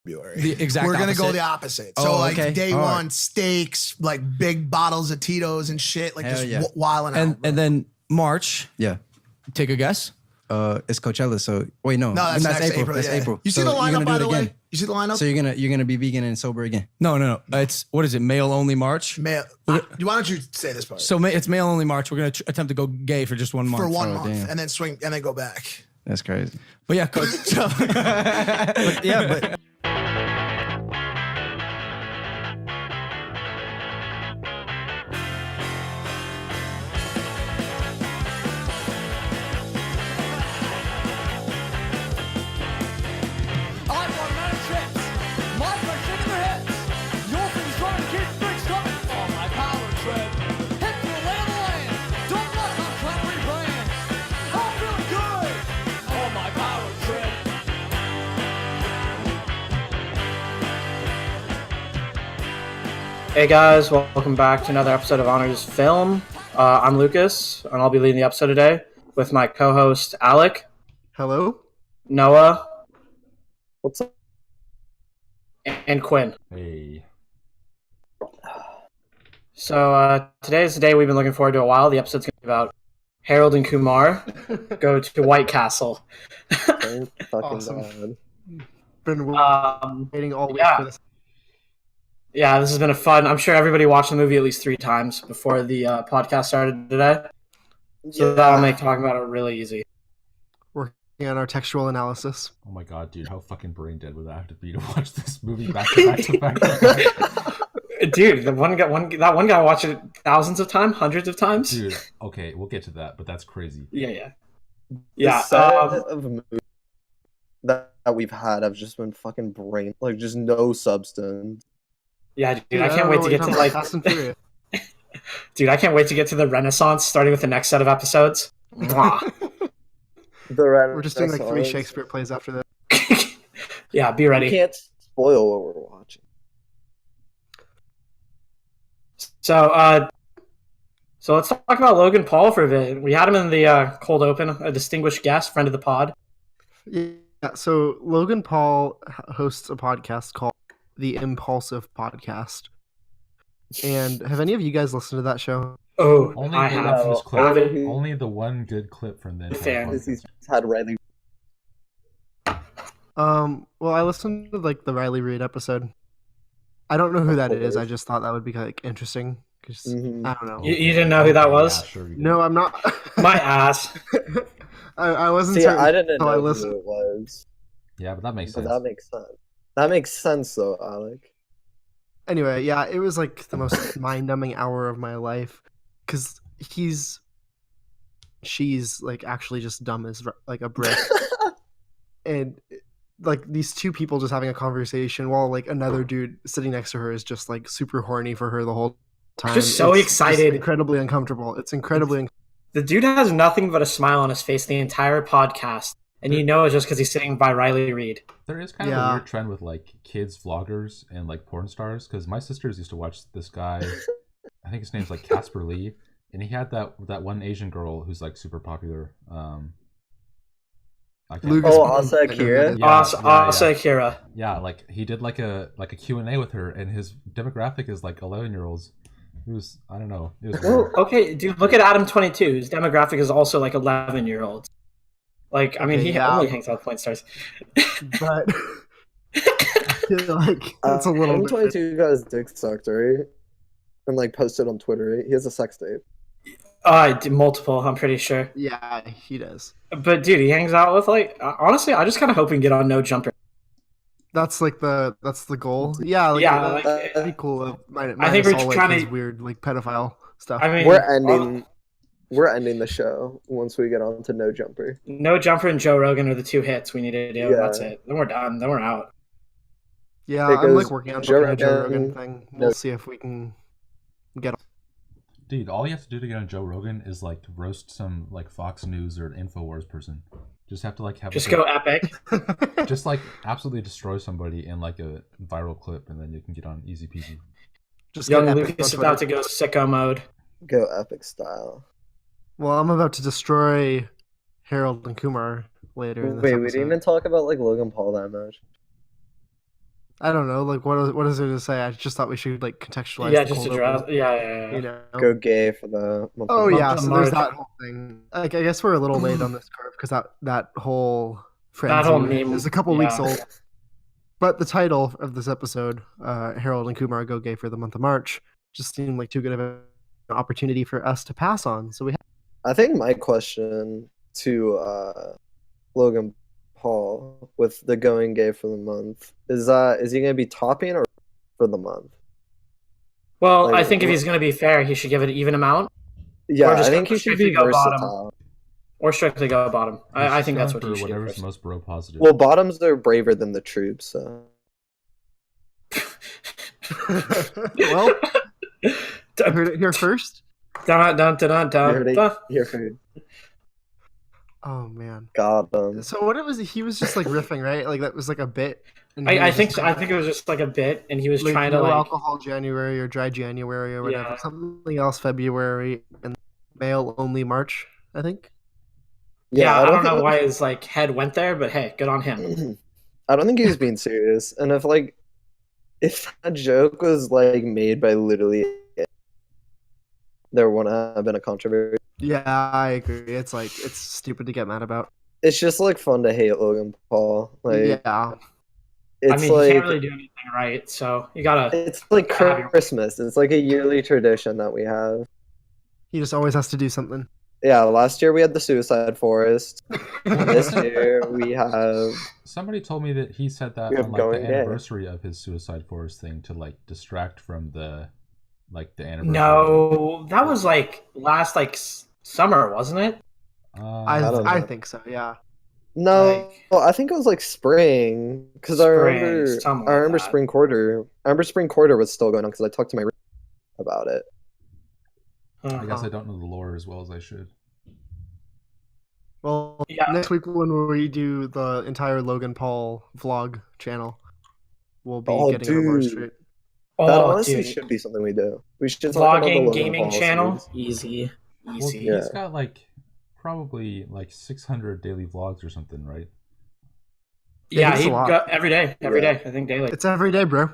February. The exact We're gonna opposite? go the opposite. Oh, So like okay. day All one, right. steaks, like big bottles of Tito's and shit, like Hell just yeah. wilding out. And bro. then March, Yeah. take a guess. It's Coachella. So wait, no, No, that's next April. That's yeah. April. You see So the you're lineup, gonna by do the it again. way? You see the lineup? So you're gonna be vegan and sober again. No. It's what is it? Male only March. Why don't you say this part? So it's male only March. We're gonna attempt to go gay for just 1 month. For 1 Oh, month, damn. and then swing, and then go back. That's crazy. But yeah, coach. So, but Hey guys, welcome back to another episode of Honors Film. I'm Lucas, and I'll be leading the episode today with my co-host Alec, Hello? Noah, What's up? and Quinn. Hey. So today is the day we've been looking forward to a while. The episode's going to be about Harold and Kumar go to White Castle. Thank fucking Awesome. God. Been waiting all week yeah. for this. Yeah, this has been a fun. I'm sure everybody watched the movie at least 3 times before the podcast started today. So that'll make talking about it really easy. Working on our textual analysis. Oh my god, dude, how fucking brain dead would that have to be to watch this movie back to back to back to back? Dude, that one guy watched it thousands of times, hundreds of times. Dude, okay, we'll get to that, but that's crazy. Yeah. The set of movies that we've had have just been fucking brain, like just no substance. Yeah, dude, I can't wait to get to like Fast and Furious. Dude, I can't wait to get to the Renaissance starting with the next set of episodes. Mwah. We're just doing like 3 Shakespeare plays after this. Yeah, be You ready. can't spoil what we're watching. So let's talk about Logan Paul for a bit. We had him in the cold open, a distinguished guest, friend of the pod. Yeah, so Logan Paul hosts a podcast called The Impulsive Podcast. And have any of you guys listened to that show? Oh, Only I the have. infamous I clip. haven't- Only the one good clip from the Fan. entire He's podcast. had Riley. Well, I listened to like the Riley Reid episode. I don't know who that is. I just thought that would be like interesting. 'Cause Mhm. I don't know. You didn't know who that was? Yeah, sure you did. No, I'm not. My ass. I wasn't See, certain. I didn't so know I who listened. it was, Yeah, but that makes but sense. that makes sense. That makes sense, though, Alec. Anyway, yeah, it was like the most mind-numbing hour of my life because she's like actually just dumb as like a brick, and like these 2 people just having a conversation while like another dude sitting next to her is just like super horny for her the whole time. Just so It's excited. incredibly uncomfortable. It's incredibly. The dude has nothing but a smile on his face the entire podcast. And you know it's just because he's sitting by Riley Reid. There is kind of a weird trend with like kids vloggers and like porn stars, because my sisters used to watch this guy. I think his name's like Casper Lee, and he had that one Asian girl who's like super popular. I can't- Lucas- Oh, Asa Akira? Yeah, Asa Akira. Yeah, like he did like a Q&A with her, and his demographic is like 11-year-olds. It was, I don't know. It was Well, weird. okay, dude, look at Adam 22. His demographic is also like 11-year-olds. Like, I mean, Okay, he yeah. only hangs out with porn stars. But I feel like it's a little bit. M22 got his dick sucked, right? And like posted on Twitter, right? He has a sex tape. Multiple, I'm pretty sure. Yeah, he does. But dude, he hangs out with like honestly, I just kind of hope we can get on No Jumper. That's like that's the goal. Yeah, like, Yeah, that'd be cool. I think we're all, trying like, to- his weird like pedophile stuff. I mean, We're ending the show once we get on to No Jumper. No Jumper and Joe Rogan are the 2 hits we need to do. Yeah. That's it. Then we're done. Then we're out. Yeah, Because I'm like working on Joe booking a Joe Rogan- Rogan thing. We'll see if we can get. Dude, all you have to do to get on Joe Rogan is like roast some like Fox News or Infowars person. Just have to like have Just like, go epic. just like absolutely destroy somebody in like a viral clip, and then you can get on easy peasy. Just Young get epic Lucas on about to Twitter. go sicko mode. Go epic style. Well, I'm about to destroy Harold and Kumar later in this Wait, we episode. didn't even talk about like Logan Paul that much. I don't know. Like, what is there to say? I just thought we should like contextualize. Yeah, the just cold address. open, Yeah. You know. Go gay for the month Oh of yeah, of so there's March. that whole thing. Like, I guess we're a little late on this curve because that whole That whole frenzy meme is a couple weeks yeah. old. But the title of this episode, Harold and Kumar go gay for the month of March, just seemed like too good of an opportunity for us to pass on. So we I think my question to Logan Paul with the going gay for the month is he going to be topping or for the month? Well, Like, I think if he's going to be fair, he should give it an even amount. Yeah, Or just I think he should strictly be go versatile. Or strictly go bottom. I think that's what for he should do. whatever's personally. most bro positive. Well, bottoms are braver than the troops, so. well, you heard it here first. Dun, dun, dun, dun, dun, You dun. heard Oh man. got them. So what it was, he was just like riffing, right? Like that was like a bit. And he I was think just so. I think it was just like a bit, and he was like, trying no to like. alcohol January or dry January or whatever. Yeah. Something else February and male only March, I think. Yeah, I don't know think- why his like head went there, but hey, good on him. I don't think he was being serious. And if that joke was like made by literally, there wouldn't have been a controversy. Yeah, I agree. It's like it's stupid to get mad about. It's just like fun to hate Logan Paul. Like Yeah. it's I mean, like he can't really do anything right, so you gotta. it's like have your- Christmas. It's like a yearly tradition that we have. He just always has to do something. Yeah, last year we had the Suicide Forest. This year we have Somebody told me that he said that We have on like going the gay. anniversary of his Suicide Forest thing to like distract from the anniversary. No, that was like last summer, wasn't it? I don't know. think so. Yeah. no. Like- Well, I think it was like spring because I Spring, remember. something I like remember that. spring quarter. I remember spring quarter was still going on because I talked to my roommate about it. I guess I don't know the lore as well as I should. Well, Yeah. next week when we do the entire Logan Paul vlog channel, we'll be Oh, getting it more dude. straight. That Oh, honestly dude. should be something we do. We should talk about the Vlogging Logan gaming Paul channel, series. easy. Well, Easy. Yeah. he's got like probably like 600 daily vlogs or something, right? Yeah, Yeah, it's he a lot. got every day, Yeah. I think daily. It's every day, bro.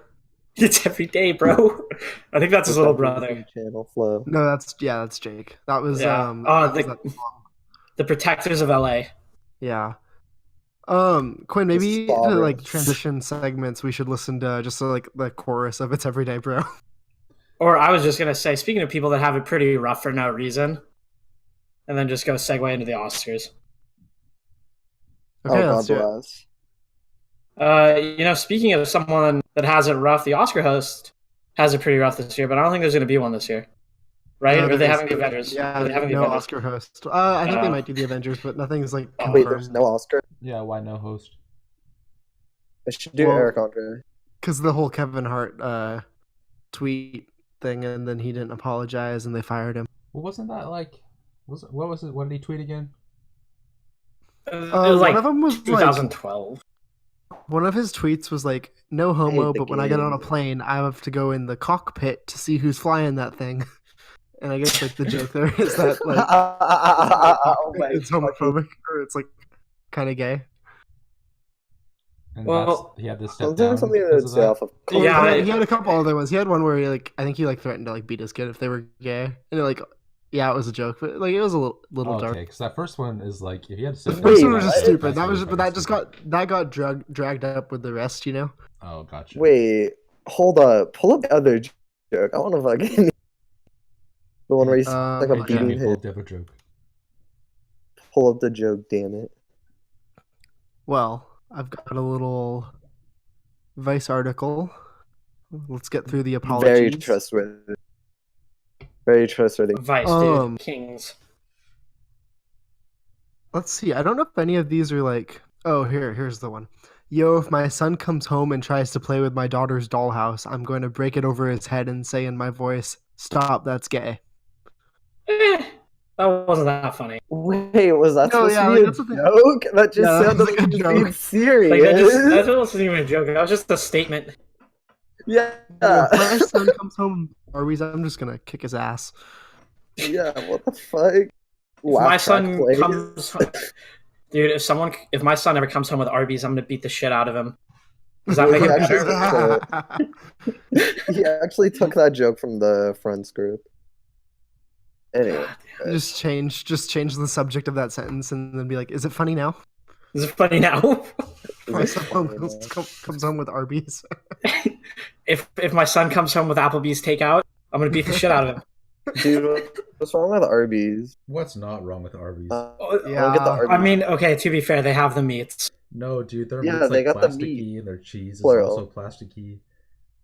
It's every day, bro. I think that's his little brother. Channel flow. No, that's Jake. That was Yeah. that was The- that- The Protectors of LA. yeah. Quinn, maybe to Sovereign. like transition segments, we should listen to just like the chorus of "It's Everyday, Bro." Or I was just gonna say, speaking of people that have it pretty rough for no reason, and then just go segue into the Oscars. Okay, Oh, let's God do it. bless. Speaking of someone that has it rough, the Oscar host has it pretty rough this year, but I don't think there's gonna be one this year, right? No, Or are they there having is- the Avengers? Yeah, Are they having the no Avengers? Oscar host. I think they Uh, might do the Avengers, but nothing's like Oh, Wait, confirmed. there's no Oscar. Yeah, why no host? I should do Well- Eric Andre. Because the whole Kevin Hart tweet thing, and then he didn't apologize, and they fired him. Well, wasn't that like what was it? What did he tweet again? It was One like of them was like 2012. one of his tweets was like, "No homo, the but when I get on a game. plane, I have to go in the cockpit to see who's flying that thing." And I guess like the joke there is that like Oh my it's homophobic or it's like kind of gay. And Well, he had to I'm step doing down something because that's of that? off of. Yeah, he had a couple other ones. He had one where he like I think he like threatened to like beat his kid if they were gay, and like yeah, it was a joke, but like it was a little Oh, dark. okay, because that first one is like if he had to sit The down. first Wait, one was just what? stupid. That That's was, really but that fucking just stupid. got dragged up with the rest, you know. Oh, gotcha. Wait, hold up. Pull up the other joke. I want to fucking. The one where he's like a okay. Give me beating a full hit. Devo joke. Pull up the joke, damn it. Well, I've got a little Vice article. Let's get through the apologies. Very trustworthy. Very trustworthy. Vice, Um, dude. Kings. Let's see. I don't know if any of these are like. Oh, here's the one. Yo, if my son comes home and tries to play with my daughter's dollhouse, I'm going to break it over his head and say in my voice, "Stop, that's gay." That wasn't that funny. Wait, was that No, supposed yeah, to like, be that's a the thing. joke? That just Yeah, that sounded was like a like it was being joke. serious. That wasn't even a joke. That was just a statement. Yeah. If my son comes home, Arby's, I'm just gonna kick his ass. Yeah, what the fuck? If my Laugh track son plays. comes, dude, if my son ever comes home with Arby's, I'm gonna beat the shit out of him. Does that make it Yeah. better? He actually took that joke from the Friends group. Anyway, just change the subject of that sentence and then be like, "Is it funny now?" Is it funny now? My is it son funny now? comes home with Arby's. If my son comes home with Applebee's takeout, I'm gonna beat the shit out of him. Dude, what's wrong with Arby's? What's not wrong with Arby's? I don't get the Yeah. Arby's. I mean, okay, to be fair, they have the meats. No, dude, their Yeah, meat's they like got the plasticky meat. and their cheese is Plural. also plasticky.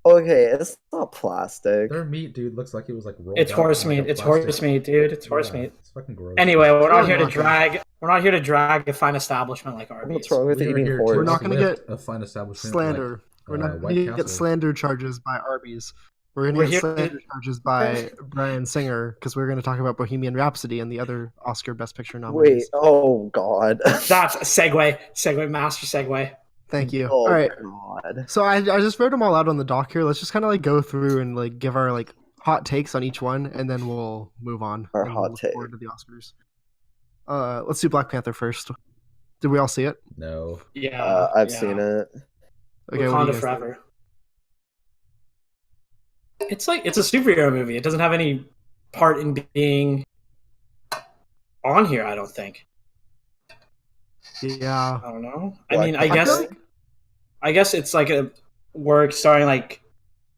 Okay, it's not plastic. Their meat, dude, looks like it was like rolled It's out horse in, like, meat. a It's plastic- horse meat, dude. It's horse Yeah, meat. It's fucking gross. Anyway, we're not Really here to not good. drag. We're not here to drag a fine establishment like Arby's. What's wrong with We are eating here to horse? We're not gonna lift get a fine establishment slander. like, We're not White going to get Castle. slander charges by Arby's. We're going We're to here- get slander charges by Bryan Singer because we're going to talk about Bohemian Rhapsody and the other Oscar Best Picture Wait, nominees. oh god. That's a segue, master segue. Thank you. Oh All right. god. So I just wrote them all out on the doc here. Let's just kind of like go through and like give our like hot takes on each one, and then we'll move on. Our and hot look take. forward to the Oscars. Let's do Black Panther first. Did we all see it? No. Yeah, I've seen it. Okay, what do you Wakanda guys think? forever. It's a superhero movie. It doesn't have any part in being on here. I don't think. Yeah. I don't know. Black I mean, I Panther? guess. I guess it's like a work starring like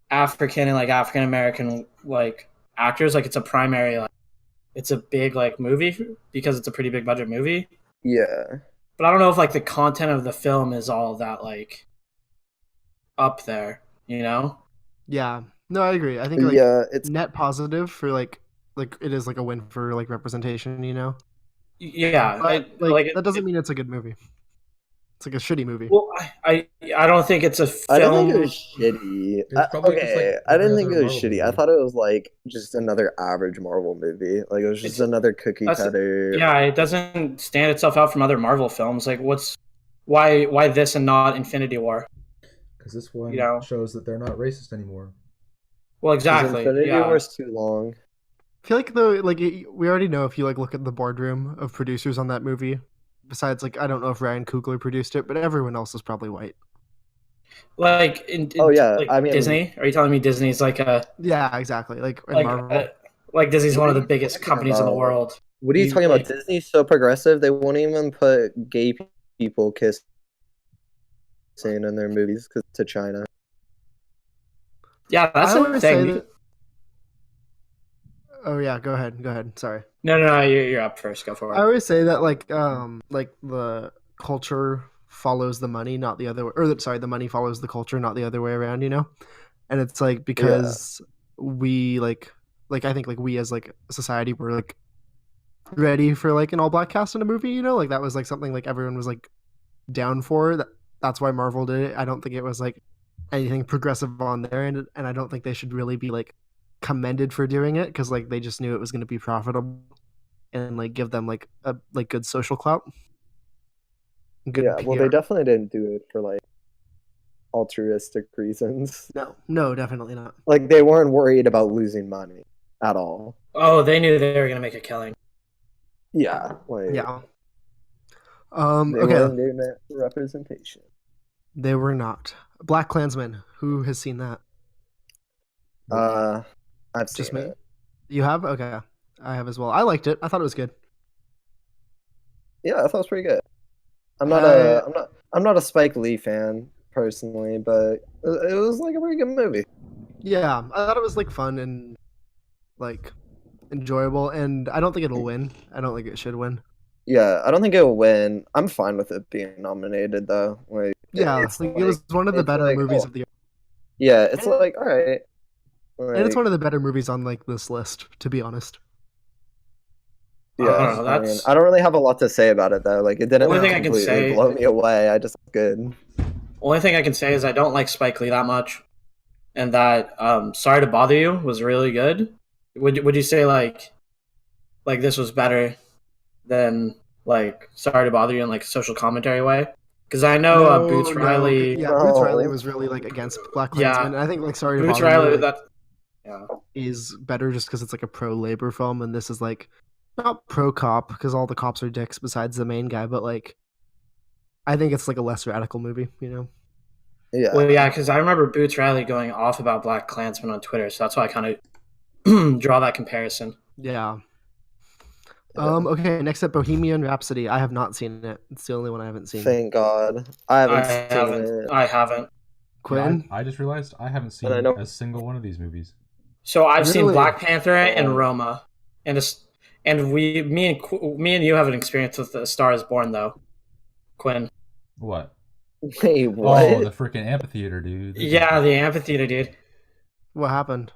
African and like African American like actors. Like it's a primary. Like, it's a big like movie because it's a pretty big budget movie. Yeah. But I don't know if like the content of the film is all that like up there. You know. Yeah. No, I agree. I think like Yeah, it's net positive for like it is like a win for like representation, you know. Yeah. But like that doesn't mean it's a good movie. It's like a shitty movie. Well, I don't think it's a film. I didn't think it was shitty. It's probably just, Okay, like, I didn't every think it other was Marvel shitty. I movie. thought it was like just another average Marvel movie. Like it was just It's- another cookie that's- cutter. Yeah, it doesn't stand itself out from other Marvel films. Like, why this and not Infinity War? Because this one You know. shows that they're not racist anymore. Well, 'Cause exactly. Infinity Yeah. War's too long. I feel like though, like we already know if you like look at the boardroom of producers on that movie. Besides, like I don't know if Ryan Coogler produced it, but everyone else is probably white. Like, Oh, yeah, like I mean- Disney. Are you telling me Disney's like a Yeah, exactly. Like in like uh, like Disney's What one are of the you biggest talking companies in the about? world? What are you You- talking like- about? Disney's so progressive. They won't even put gay people kissing in their movies to China. Yeah, that's I the always say thing. that. Oh yeah, go ahead. Sorry. No, you're up first. Go for I it. always say that like the culture follows the money, not the other way. Or sorry, the money follows the culture, not the other way around. You know, and it's like because we like I think like we as like a society were like ready for like an all black cast in a movie. You know, like that was like something like everyone was like down for. That's why Marvel did it. I don't think it was like anything progressive on there, and I don't think they should really be like commended for doing it because like they just knew it was going to be profitable and like give them like a like good social clout. Good Yeah, well, they PR. definitely didn't do it for like altruistic reasons. No, definitely not. Like they weren't worried about losing money at all. Oh, they knew they were gonna make a killing. Yeah, like Yeah. they Okay. weren't doing it for representation. They were not. Black Klansman. Who has seen that? I've seen Just me. it. You have? Okay. I have as well. I liked it. I thought it was good. Yeah, I thought it was pretty good. Uh, I'm not a Spike Lee fan personally, but it was like a pretty good movie. Yeah, I thought it was like fun and like enjoyable, and I don't think it'll win. I don't think it should win. Yeah, I don't think it'll win. I'm fine with it being nominated though. Like, Yeah, it's like, it was one of the it's better like, movies oh, of the year, yeah, it's like all right. and it's Like, one of the better movies on like this list, to be honest. yeah, I don't know, I mean, that's- I don't really have a lot to say about it though. Like, it didn't Only thing I can completely say- blow me away. I just good. Only thing I can say is I don't like Spike Lee that much, and that Sorry to Bother You was really good. Would you say like this was better than like Sorry to Bother You in like a social commentary way? Because I know Boots No, Riley. Yeah, Boots No. Riley was really like against Black Yeah. Klansman. And I think like Sorry to Boots Bother You, Riley. like, That yeah. is better just because it's like a pro labor film, and this is like not pro cop because all the cops are dicks besides the main guy, but like I think it's like a less radical movie, you know. Yeah. Well, yeah, because I remember Boots Riley going off about Black Klansman on Twitter, so that's why I kind of draw that comparison. Yeah. Yeah. Okay, next up, Bohemian Rhapsody. I have not seen it. It's the only one I haven't seen. Thank God. I haven't I seen haven't. it. I haven't. Quinn? I just realized I haven't seen And I know- a single one of these movies. So I've seen Really? Black Panther and Oh. Roma, and me and you have an experience with The Star Is Born though, Quinn. What? Wait, what? Oh, the freaking amphitheater, dude. Yeah, the amphitheater, dude. What happened?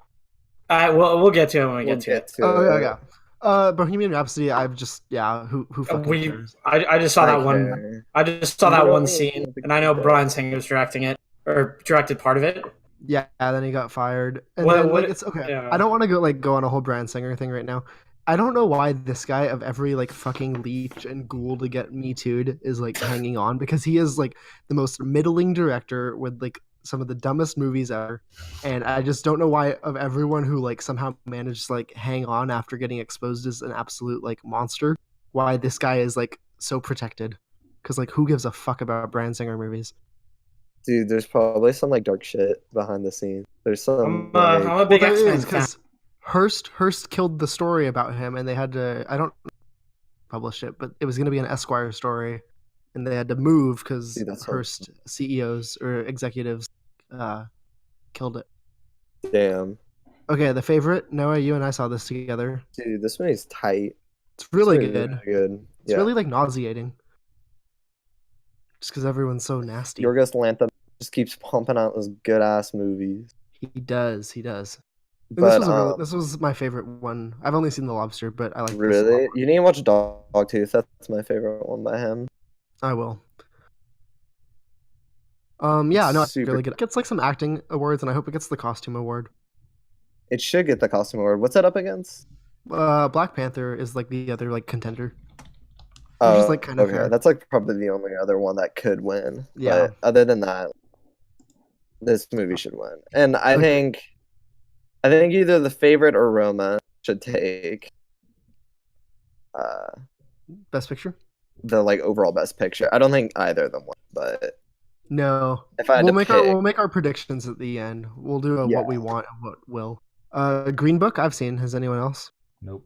We'll get to it when we We'll get to it. Oh, it. yeah. Bohemian Rhapsody, I've just, who fucking We, cares? I just saw I that one. care. I just saw You that know one me, scene, I'm a big and I know fan. Bryan Singer's directing it or directed part of it. Yeah, then he got fired. And What- then, what- like, it's okay. yeah. I don't want to go on a whole Bryan Singer thing right now. I don't know why this guy of every like fucking leech and ghoul to get me too'd is like hanging on, because he is like the most middling director with like some of the dumbest movies ever. And I just don't know why of everyone who like somehow managed to like hang on after getting exposed as an absolute like monster, why this guy is like so protected. Because like who gives a fuck about Bryan Singer movies? Dude, there's probably some like dark shit behind the scenes. There's some. I'm a big Well, there X-Men is, fan. 'cause Hearst killed the story about him, and they had to. I don't publish it, but it was going to be an Esquire story, and they had to move because Dude, that's Hearst CEOs or executives killed it. Damn. Okay, the favorite, Noah, you and I saw this together. Dude, this movie's tight. It's really This good. movie's really good. It's Yeah. really like nauseating, just because everyone's so nasty. Yorgos Lanthimos just keeps pumping out those good ass movies. He does. And But this was my favorite one. I've only seen The Lobster, but I like this a lot really, more. you need to watch Dogtooth. That's my favorite one by him. I will. Yeah, no, it's Super- really good. It gets like some acting awards, and I hope it gets the costume award. It should get the costume award. What's that up against? Black Panther is like the other like contender. Which is, like, kind of okay. fair. That's like probably the only other one that could win. Yeah. But other than that, this movie should win. And I Okay. think either the favorite or Roma should take Best Picture? the like overall best picture. I don't think either of them won, but No. if I had We'll to make pick, we'll make our predictions at the end. We'll do a Yeah. what we want and what will. Green Book I've seen. Has anyone else? Nope.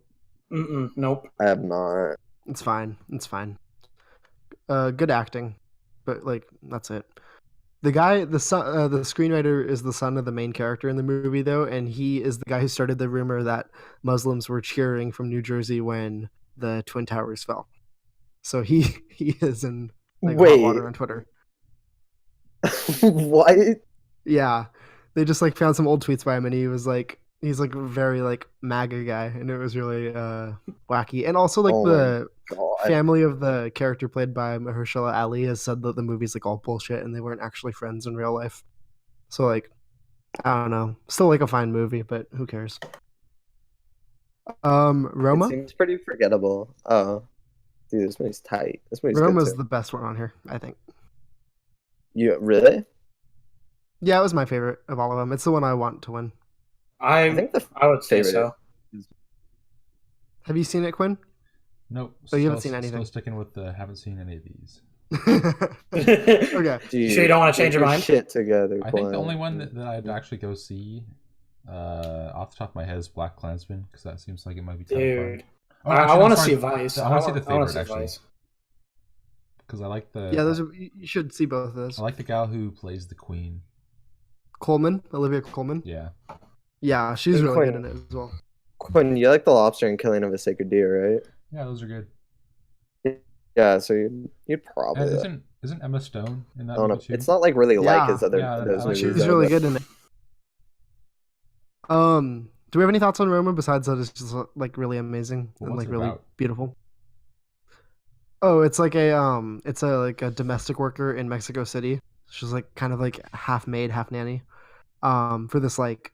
Nope. I have not. It's fine. Good acting, but like that's it. The guy, the screenwriter is the son of the main character in the movie, though, and he is the guy who started the rumor that Muslims were cheering from New Jersey when the Twin Towers fell. So he is in like hot Wait. water on Twitter. What? Yeah, they just like found some old tweets by him, and he's like a very like MAGA guy, and it was really wacky. And also like Oh the God. family of the character played by Mahershala Ali has said that the movie's like all bullshit and they weren't actually friends in real life. So like, I don't know. Still like a fine movie, but who cares? Roma. It seems pretty forgettable. Oh, dude, this movie's tight. This movie's good Roma's too. the best one on here, I think. You really? Yeah, it was my favorite of all of them. It's the one I want to win. I think the I would say favorite. so. Have you seen it, Quinn? Nope. Oh, you haven't seen anything. Still sticking with the haven't seen any of these. Okay. Dude, Sure you don't wanna change get your mind? Shit together. I think the Glenn. only one that I'd actually go see, off the top of my head, is Black Klansman, because that seems like it might be kind of Dude. fun. Oh, I actually, no, want to sorry. see Vice. I want to see the I wanna favorite see actually, Vice. because I like the. Yeah, those are, you should see both of those. I like the gal who plays the queen. Olivia Colman. Yeah. Yeah, she's Hey, really Quinn. good in it as well. Quinn, you like the Lobster and Killing of a Sacred Deer, right? Yeah, those are good. Yeah, so you'd probably. And isn't Emma Stone in that I don't know. movie too? It's not like really Yeah. like his other Yeah, those I like movies. her. She's though, really but- good in it. Do we have any thoughts on Roma besides that it's just like really amazing and What's like it really about? beautiful? Oh, it's like it's a domestic worker in Mexico City. She's like kind of like half maid, half nanny, for this like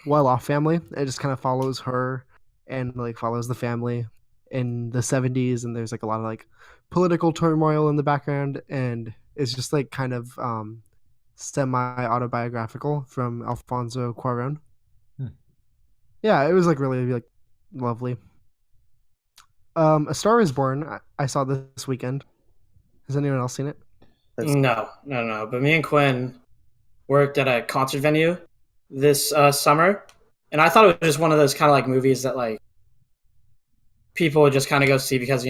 well-off family. It just kind of follows her and like follows the family in the 70s, and there's like a lot of like political turmoil in the background, and it's just like kind of semi-autobiographical from Alfonso Cuarón. Yeah, it was like really like lovely. A Star Is Born. I saw this weekend. Has anyone else seen it? That's- No. But me and Quinn worked at a concert venue this summer, and I thought it was just one of those kind of like movies that like people would just kind of go see because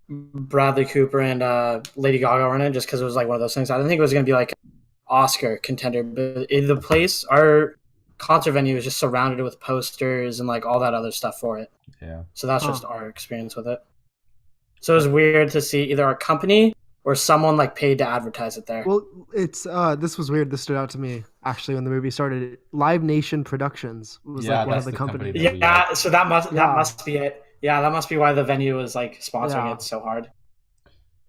Bradley Cooper and Lady Gaga were in it, just because it was like one of those things. I didn't think it was gonna be like an Oscar contender, but the place, our concert venue, is just surrounded with posters and like all that other stuff for it. Yeah. So that's just our experience with it. So it was weird to see either a company or someone like paid to advertise it there. Well, it's this was weird. This stood out to me actually when the movie started. Live Nation Productions was Yeah, like one of that's the the companies. company Yeah, so that must be it. Yeah, that must be why the venue was like sponsoring it so hard.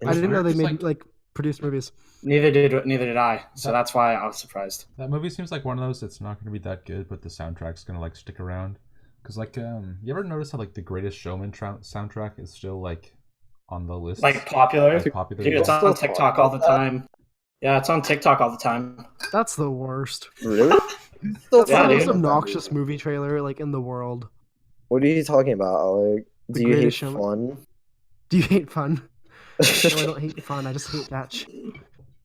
I didn't know they Just, made like produced movies. Neither did I. So that's why I was surprised. That movie seems like one of those that's not going to be that good, but the soundtrack's going to like stick around. Because like, you ever notice how like the Greatest Showman soundtrack is still like on the list? Like popular. Like, popular. Dude, it's on TikTok all the time. Yeah, it's on TikTok all the time. That's the worst. Really? That's Yeah, the most dude. obnoxious movie trailer like in the world. What are you talking about, Alec? The Do you hate Greatest Showman. fun? Do you hate fun? No, I don't hate fun. I just hate that shit.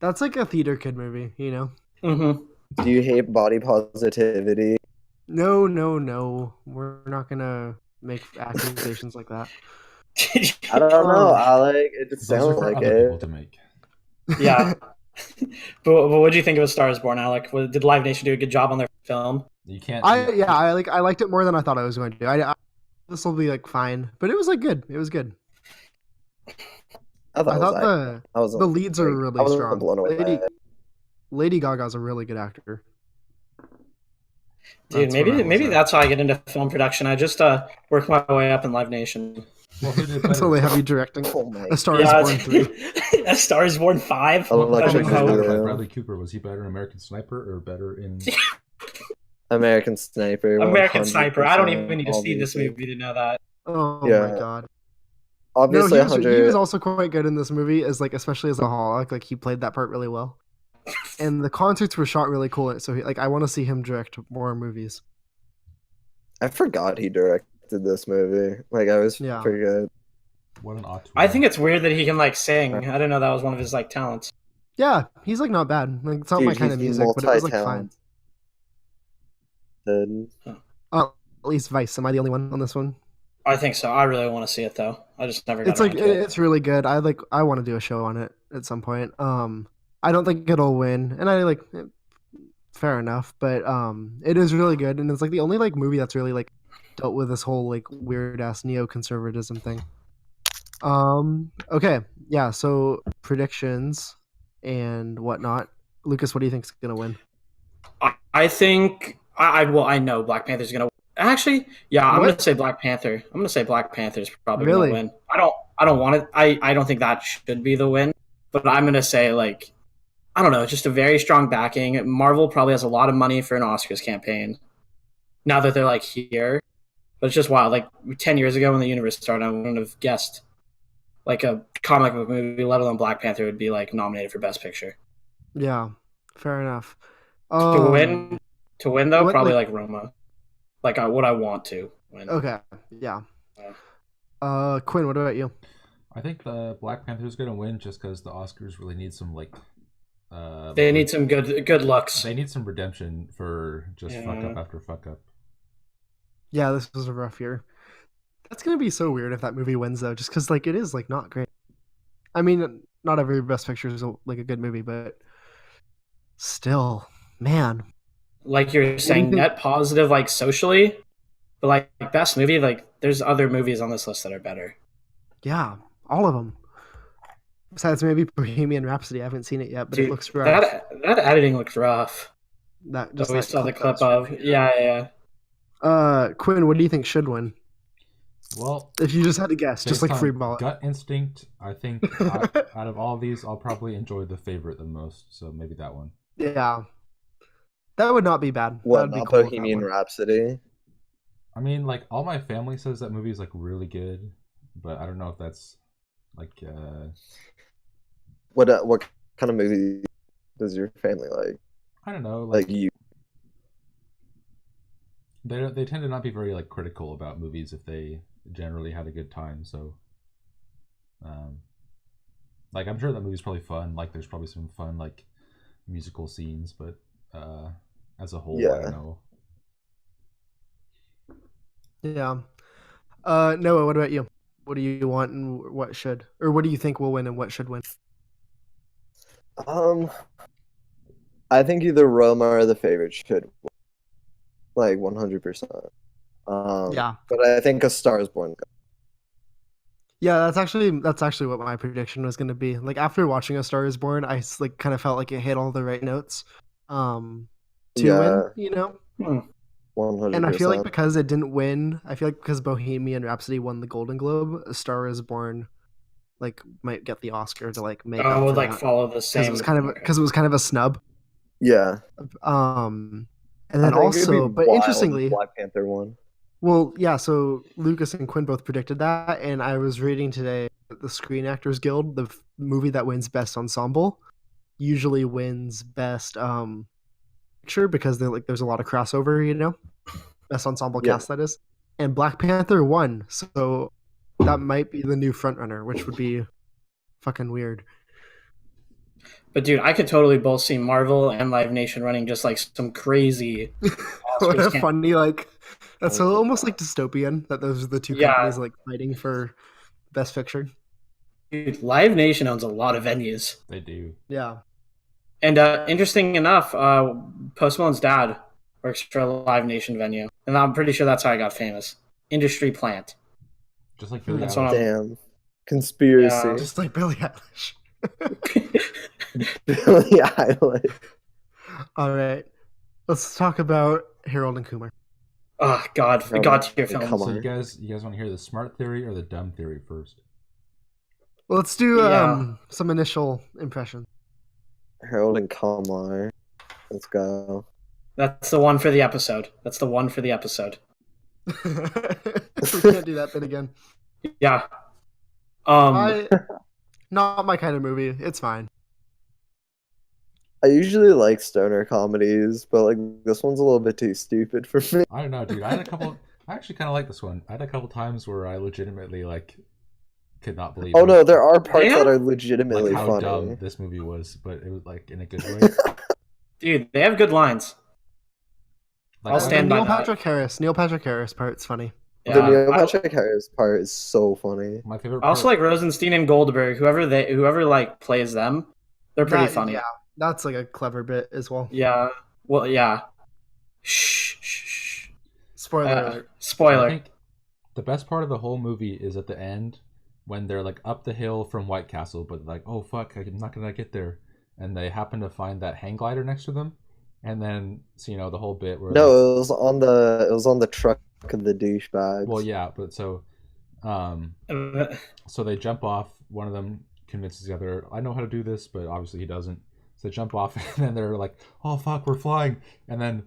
That's like a theater kid movie, you know? Mm-hmm. Do you hate body positivity? No. We're not gonna make accusations like that. I don't know, Alec. It just Those are sounds for like other people it. to make. Yeah. but what do you think of A Star Is Born, Alec? Did Live Nation do a good job on their film? You can't. I liked it more than I thought I was going to. This will be like fine, but it was like good. It was good. I thought, I thought I was the leads are I really wasn't strong. blown away. Lady Gaga's a really good actor. Dude, That's what I will maybe say. that's how I get into film production. I just worked my way up in Live Nation. Well, who did Until they better? have you directing Oh my A Star Is Born 3. A Star Is Born 5. I like Bradley Electric Cooper, Boogaloo. Bradley Cooper, was he better in American Sniper or better in? American Sniper. American Sniper. I don't even need to see obviously. this movie to know that. Oh Yeah. my god. Obviously, No, he 100. was also quite good in this movie, as like especially as a alcoholic. Like he played that part really well, and the concerts were shot really cool. So I want to see him direct more movies. I forgot he directed this movie. Like I was Yeah. forget. What an auteur. I think it's weird that he can like sing. I didn't know that was one of his like talents. Yeah, he's like not bad. Like it's not my Dude, kind of he's music, but it was like fine. multi-talented. At least Vice. Am I the only one on this one? I think so. I really want to see it though. I just never got It's like around to it. it's really good. I want to do a show on it at some point. I don't think it'll win, and fair enough, but it is really good, and it's like the only like movie that's really like dealt with this whole like weird ass neoconservatism thing. Okay, yeah. So predictions and whatnot. Lucas, what do you think's gonna win? I think I know Black Panther's gonna. Actually, yeah, I'm What? gonna say Black Panther. I'm gonna say Black Panther's probably Really? gonna win. I don't want it. I don't think that should be the win, but I'm gonna say like I don't know, just a very strong backing. Marvel probably has a lot of money for an Oscars campaign now that they're like here, but it's just wild. Like 10 years ago when the universe started, I wouldn't have guessed like a comic book movie, let alone Black Panther, would be like nominated for Best Picture. Yeah, fair enough. To win though, what, probably like- like Roma. Like what I want to win. Okay, yeah. Quinn, what about you? I think the Black Panther's gonna win just because the Oscars really need some like. They need some good looks. They need some redemption for just fuck up after fuck up. Yeah, this was a rough year. That's gonna be so weird if that movie wins though, just because like it is like not great. I mean, not every Best Picture is like a good movie, but still, man. Like you're saying, think- net positive, like socially, but like best movie, like there's other movies on this list that are better. Yeah, all of them. Besides maybe Bohemian Rhapsody, I haven't seen it yet, but Dude, it looks rough. that editing looks rough. That Just we that saw the clip that's- of. Yeah. Quinn, what do you think should win? Well, If you just had to guess, just based like on free ball. gut instinct, I think out of all these, I'll probably enjoy The Favorite the most. So maybe that one. Yeah, that would not be bad. What? That'd be Not cool with that Bohemian one. Rhapsody. I mean, like all my family says that movie is like really good, but I don't know if that's like. What kind of movie does your family like? I don't know. Like you? They tend to not be very like critical about movies if they generally had a good time. So, like I'm sure that movie's probably fun. Like there's probably some fun like musical scenes, but as a whole, I Yeah. don't know. Yeah. Noah, what about you? What do you want and what should, or what do you think will win and what should win? I think either Roma or The Favorite should win, like 100%. Yeah. But I think A Star Is Born. Yeah, that's actually what my prediction was going to be. Like after watching A Star Is Born, I like kind of felt like it hit all the right notes to Yeah. win, you know? 100%. And I feel like because it didn't win, I feel like because Bohemian Rhapsody won the Golden Globe, A Star Is Born like might get the Oscar to like make up Oh, for like that. follow the Because same. it was kind of a snub. Yeah. And I then think it'd be also, but wild interestingly, if Black Panther won. well, yeah, so Lucas and Quinn both predicted that, and I was reading today that the Screen Actors Guild, the movie that wins Best Ensemble, usually wins Best Picture because there's a lot of crossover, you know? Best Ensemble Yeah. cast, that is. And Black Panther won, so that might be the new frontrunner, which would be fucking weird. But dude, I could totally both see Marvel and Live Nation running just like some crazy. What a Oscars funny, like, that's so almost like dystopian that those are the two Yeah. companies like fighting for Best Picture. Dude, Live Nation owns a lot of venues. They do. Yeah. And interesting enough, Post Malone's dad works for a Live Nation venue, and I'm pretty sure that's how I got famous. Industry plant. Just like Billie That's Eilish. what Damn. Conspiracy. Yeah. Just like Billie Eilish. Billie Eilish. All right. Let's talk about Harold and Kumar. Oh God, God tier Come films. on. So you guys want to hear the smart theory or the dumb theory first? Well, let's do Yeah. some initial impressions. Harold and Kumar. Let's go. That's the one for the episode. That's the one for the episode. We can't do that bit again. Yeah. Not my kind of movie. It's fine. I usually like stoner comedies, but like this one's a little bit too stupid for me. I don't know, dude. I actually kind of like this one. I had a couple times where I legitimately like could not believe. Oh no, there are parts Yeah? that are like legitimately how funny. dumb this movie was, but it was like in a good way. Dude, they have good lines. Like, I'll stand by Neil that. Patrick Harris part's funny. The Yeah. Neil Patrick Harris part is so funny. My favorite. I also part- like Rosenstein and Goldberg. Whoever like plays them, they're pretty funny. Yeah, that's like a clever bit as well. Yeah. Well, yeah. Shh. Spoiler alert. I Spoiler. think the best part of the whole movie is at the end when they're like up the hill from White Castle, but like, oh fuck, I'm not gonna get there, and they happen to find that hang glider next to them, and then so, the whole bit where No, it was on the truck of the douchebags. well, yeah, but so they jump off. One of them convinces the other, I know how to do this, but obviously he doesn't. So they jump off, and then they're like, oh fuck, we're flying, and then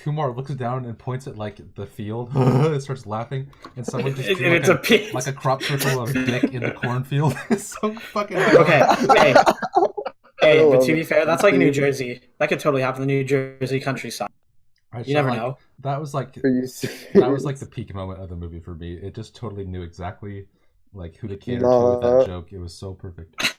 Kumar looks down and points at like the field and starts laughing, and someone just drew, It's a pit. like a crop circle of dick in the cornfield. It's so fucking Okay. Hey, but love to be it. fair, that's like New Jersey. That could totally happen in the New Jersey countryside. You never know. That was like Are you that was like serious? the peak moment of the movie for me. It just totally knew exactly like who to cater No. to with that joke. It was so perfect.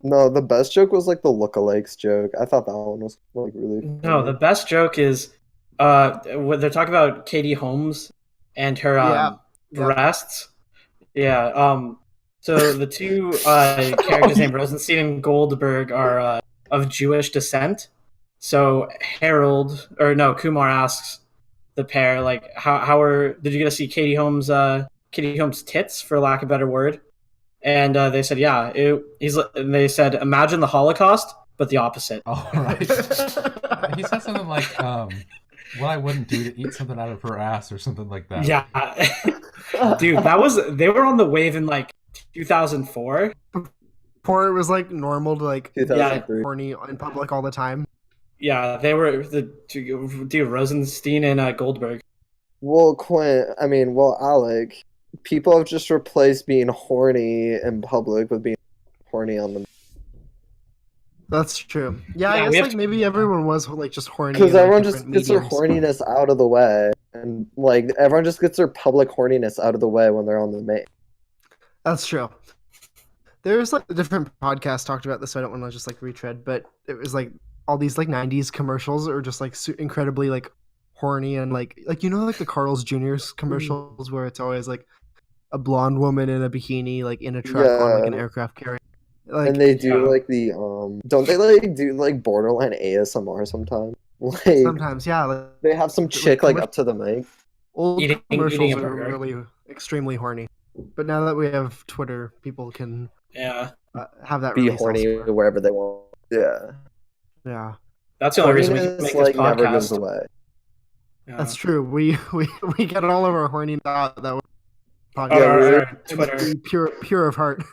No, the best joke was like the lookalikes joke. I thought that one was like really funny. No, the best joke is when they're talking about Katie Holmes and her Yeah. breasts. Yeah. So the two characters named Rosenstein and Goldberg are of Jewish descent. So Kumar asks the pair like, did you get to see Katie Holmes' tits, for lack of a better word? And they said, yeah. And they said, imagine the Holocaust, but the opposite. Oh right. He said something like, what I wouldn't do to eat something out of her ass or something like that. Yeah. Dude, they were on the wave in like 2004. Before it was like normal to like 2003. horny in public all the time. Yeah, they were dude, Rosenstein and Goldberg. Well, Alec, people have just replaced being horny in public with being horny on the. That's true. Yeah, Yeah, I we guess have like to- maybe everyone was like just horny. Because in, like, everyone just different gets their mediums. horniness out of the way, and like everyone just gets their public horniness out of the way when they're on the main. That's true. There's like a different podcast talked about this, so I don't want to just like retread, but it was like all these like 90s commercials are just like incredibly like horny and like you know like the Carl's Jr.'s commercials where it's always like a blonde woman in a bikini like in a truck on like an aircraft carrier. Like, and they do like the don't they like do like borderline ASMR sometimes? Like sometimes, yeah. Like, they have some chick like up to the mic. old Eating commercials a are burger. really extremely horny. But now that we have Twitter, people can Yeah, have that Be release horny elsewhere. wherever they want. Yeah. Yeah, that's the only reason we can Horniness, make like this never goes podcast. away. Yeah. that's true. We get all of our horny out that Our- podcast. our And Twitter. be pure of heart.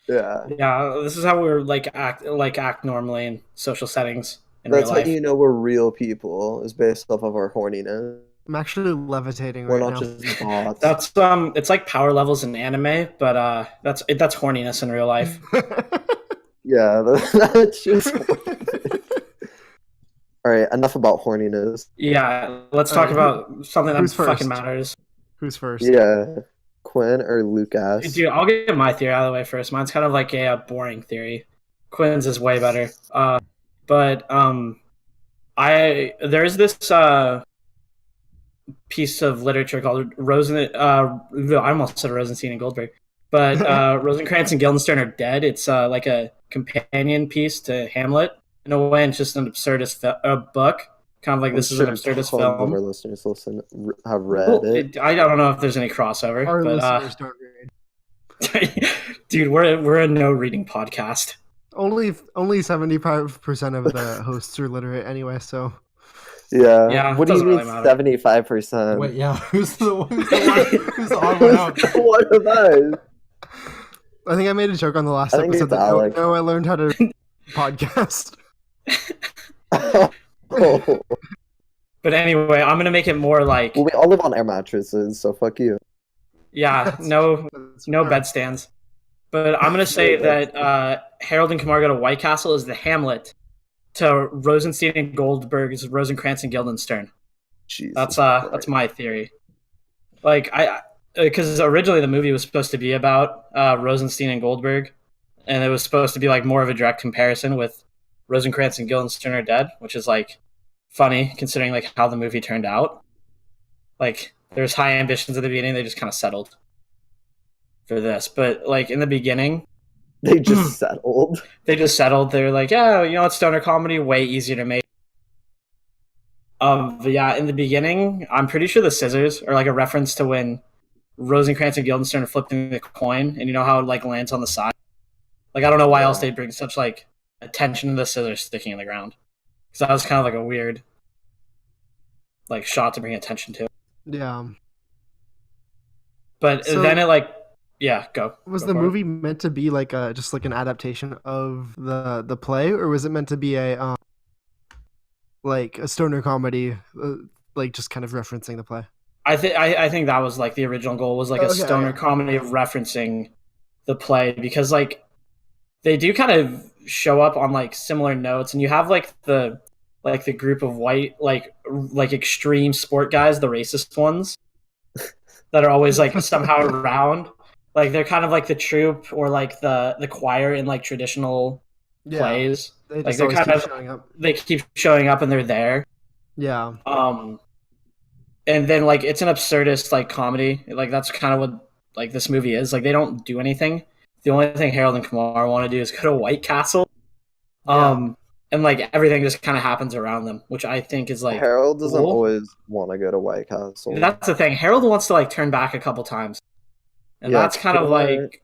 Yeah. Yeah, this is how we're like act normally in social settings in That's real how life. you know we're real people, is based off of our horniness. I'm actually levitating We're right not now. just bots. That's it's like power levels in anime, but that's horniness in real life. Yeah, that's just Alright, enough about horniness. Yeah, let's talk Alright, about something that who's fucking first? matters. Who's first? Yeah. Quinn or Lucas? Dude, I'll get my theory out of the way first. Mine's kind of like a boring theory. Quinn's is way better. But there's this piece of literature called I almost said Rosenstein and Goldberg, but Rosencrantz and Guildenstern Are Dead. It's like a companion piece to Hamlet in a way, and it's just an absurdist book. Kind of like this is an absurdist Some of our film. listeners have read Well, it. I don't know if there's any crossover, Our but listeners don't read. dude, we're a no reading podcast. Only 75% of the hosts are literate anyway, so Yeah. Yeah, What do you doesn't mean really matter. 75%? Wait, yeah, who's the odd one out? What of us? I think I made a joke on the last I think episode it's that Alex. I learned how to podcast. Oh. But anyway, I'm gonna make it more like Well, we all live on air mattresses, so fuck you. no That's no fair. bed stands. But I'm gonna say that Harold and Kumar Go to White Castle is the Hamlet to Rosenstein and Goldberg's Rosencrantz and Guildenstern. Jesus That's Christ. my theory. Like because originally the movie was supposed to be about Rosenstein and Goldberg, and it was supposed to be like more of a direct comparison with Rosencrantz and Guildenstern Are Dead, which is like funny considering like how the movie turned out. Like there's high ambitions at the beginning, they just kind of settled for this. But like in the beginning, They just settled. they just settled. They were like, yeah, you know, it's stoner comedy, way easier to make. But yeah, in the beginning, I'm pretty sure the scissors are like a reference to when Rosencrantz and Guildenstern are flipping the coin, and you know how it like lands on the side. Like I don't know why else they'd bring such like attention to the scissors sticking in the ground, because that was kind of like a weird like shot to bring attention to. Yeah. But So- then it like go. Was Go the for it. movie meant to be like just like an adaptation of the play, or was it meant to be a like a stoner comedy, like just kind of referencing the play? I think that was like the original goal, was like a Okay, stoner yeah. comedy of referencing the play, because like they do kind of show up on like similar notes, and you have like the group of white like extreme sport guys, the racist ones that are always like somehow around. Like they're kind of like the troupe or like the choir in like traditional plays. They Like just they're always kind keep of showing up. they keep showing up and they're there. Yeah. And then like it's an absurdist like comedy. Like that's kind of what like this movie is. Like they don't do anything. The only thing Harold and Kumar want to do is go to White Castle. And like everything just kind of happens around them, which I think is like Harold doesn't cool. always want to go to White Castle. That's the thing. Harold wants to like turn back a couple times, and Yeah, that's kind of Kumar- like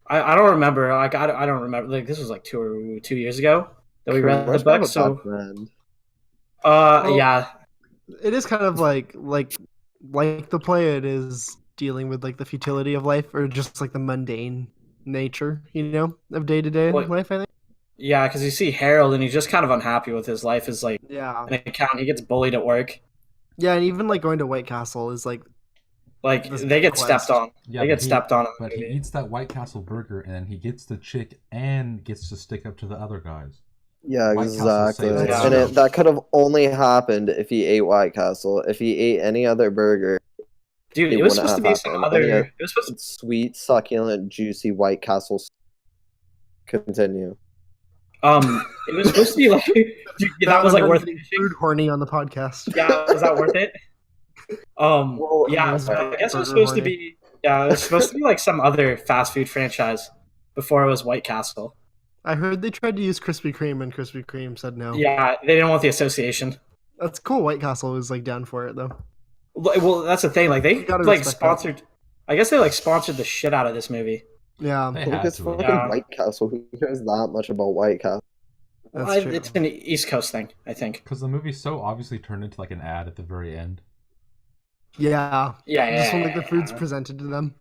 I don't remember. Like I don't remember. Like this was like 2 years ago that we read the Kumar's kind book. of a So bad friend. yeah, It is kind of like the play. It is dealing with like the futility of life, or just like the mundane nature, of day to day What- life. I think. yeah. Because you see Harold, and he's just kind of unhappy with his life. Is like Yeah. an accountant. He gets bullied at work. Yeah, and even like going to White Castle is like Like This they get quest. stepped on. Yeah, They but get stepped on. in the But he movie. eats that White Castle burger, and he gets the chick and gets to stick up to the other guys. Yeah, White Castle exactly. saves the And day. that could have only happened if he ate White Castle. If he ate any other burger, Dude, It it was wouldn't supposed to have be some happened. other. And yet- It was supposed to. Sweet, succulent, juicy White Castle. Continue. It was supposed to be like. Dude, that was like worth getting finishing. food horny on the podcast. Yeah, was that worth it? Well, Yeah, was so I guess it was burger supposed to horny. be. Yeah, it was supposed to be like some other fast food franchise before it was White Castle. I heard they tried to use Krispy Kreme, and Krispy Kreme said no. Yeah, they didn't want the association. That's cool. White Castle was like down for it though. Well, that's the thing. Like they You gotta like respect sponsored. I guess they like sponsored the shit out of this movie. Yeah, They Look, had it's to. fucking Yeah. White Castle. Who cares that much about White Castle? that's Well, true. it's an East Coast thing, I think. Because the movie so obviously turned into like an ad at the very end. Yeah, Yeah, just when like the yeah, food's yeah. presented to them.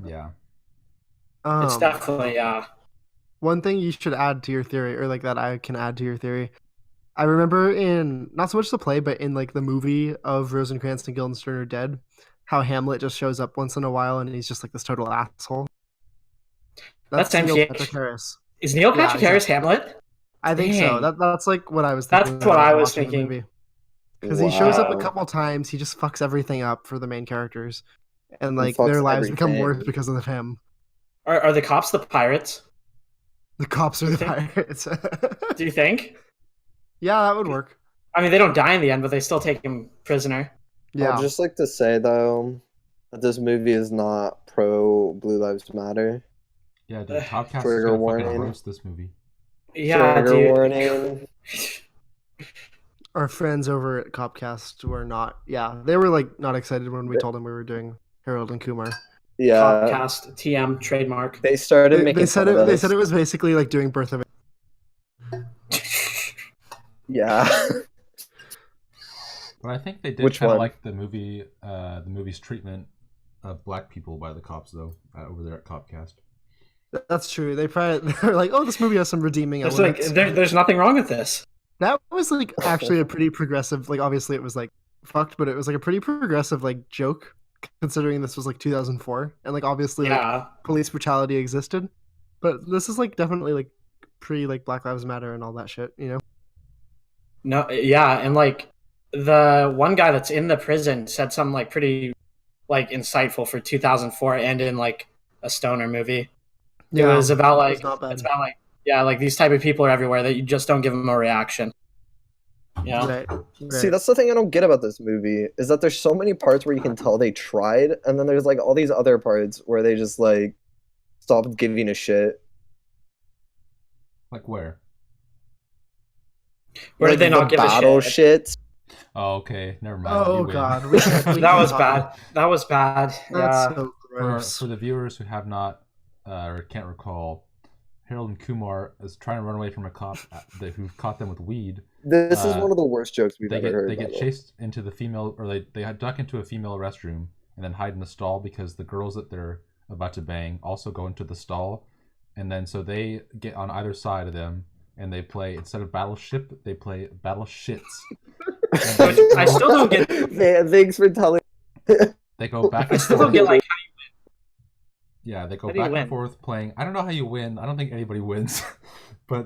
Yeah. It's definitely One thing you should add to your theory, or like that I can add to your theory. I remember in not so much the play, but in like the movie of Rosencrantz and Guildenstern are Dead, how Hamlet just shows up once in a while and he's just like this total asshole. That's Neil MPH. Patrick Harris. is Neil Yeah, Patrick Harris Hamlet? I think so. Dang. That's like what I was That's thinking. what I was thinking. Because he shows up a Wow. couple times, he just fucks everything up for the main characters, and like fucks their lives become everything. worse because of him. Are the cops the pirates? The cops are the think- pirates. Do you think? Yeah, that would work. I mean, they don't die in the end, but they still take him prisoner. Yeah, I'd just like to say though that this movie is not pro Blue Lives Matter. Yeah, dude. Topcast is Trigger gonna fucking warning. roast this movie. Yeah, Trigger dude. warning. our friends over at Copcast were not. Yeah, they were like not excited when we told them we were doing Harold and Kumar. Yeah, Podcast TM trademark. they started They, making they said fun it. of They us. said it was basically like doing Birth of. Yeah. But I think they did Which kind of one? like the movie's treatment of black people by the cops, though, over there at Copcast. That's true. They probably they're like, oh, this movie has some redeeming It's like elements. there's nothing wrong with this. That was like actually a pretty progressive. Like obviously it was like fucked, but it was like a pretty progressive like joke, considering this was like 2004, and like obviously like Yeah. police brutality existed. But this is like definitely like pre like Black Lives Matter and all that shit. You know. No. Yeah, and like the one guy that's in the prison said something like pretty like insightful for 2004 and in like a stoner movie. It was about like it's not bad. it's about like yeah, like these type of people are everywhere that you just don't give them a reaction. You know? Right. See, that's the thing I don't get about this movie is that there's so many parts where you can tell they tried, and then there's like all these other parts where they just like stopped giving a shit. Like where? Where Like did they not the give a battle shit? shit? Oh, okay. Never mind. Oh You win. god, That was bad. That was bad. That's Yeah. so For, gross. for the viewers who have not or can't recall, Harold and Kumar is trying to run away from a cop who caught them with weed. This is Uh, one of the worst jokes we've They ever get heard. they by get the way. chased into the female, or they duck into a female restroom and then hide in the stall because the girls that they're about to bang also go into the stall, and then so they get on either side of them and they play, instead of battleship, they play battle shits. I still don't get. Thanks for telling. They go back I and still forth. don't get like. Yeah, they go How do you back win? and forth playing. I don't know how you win. I don't think anybody wins, but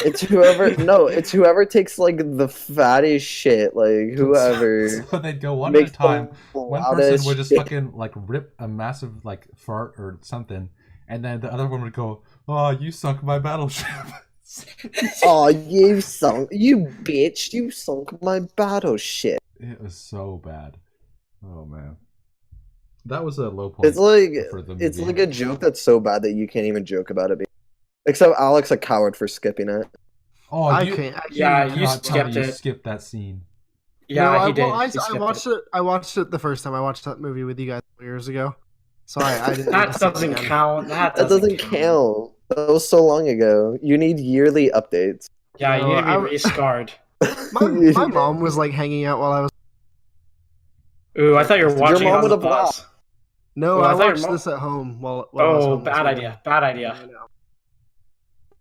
It's whoever. No, it's whoever takes like the fattest shit. Like whoever So they'd go one at a makes time. the One loudest person would just shit. fucking like rip a massive like fart or something, and then the other one would go, "Oh, you sunk my battleship." Oh, you bitch! You sunk my battle shit. It was so bad. Oh man, that was a low point. It's like for the it's movie. like a joke that's so bad that you can't even joke about it. Except Alex, a coward for skipping it. Oh, I you, can't. Yeah, cannot you tell me skipped you it. skipped that scene. Yeah, No, he did. Well, He I skipped watched it. I watched it the first time. I watched that movie with you guys years ago. So I didn't. That doesn't count. That That doesn't count. That was so long ago. You need yearly updates. Yeah, No, you need to I- be re-scarred. My mom was like hanging out while I was. Ooh, I thought you were Your watching it mom on would the have bus. No, Well, I I thought your watched mom- this at home while I was Oh, home this bad weekend. idea. Bad idea. I know.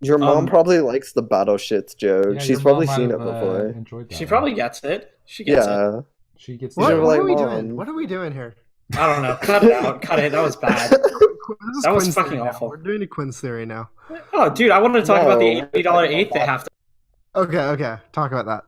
Your mom Um, probably likes the battle shits joke. Yeah, She's your probably mom seen might it have, before. enjoyed that She one. probably gets it. She gets it. Yeah. She gets. What, You're the- what like, are we "Mom." doing? What are we doing here? I don't know. Cut it out. Cut it. That was bad. This is That was Quinn's fucking theory now. awful. We're doing a Quinn's theory now. Oh, dude, I wanted to talk about the No. $80 eighth they have to. Okay. Talk about that.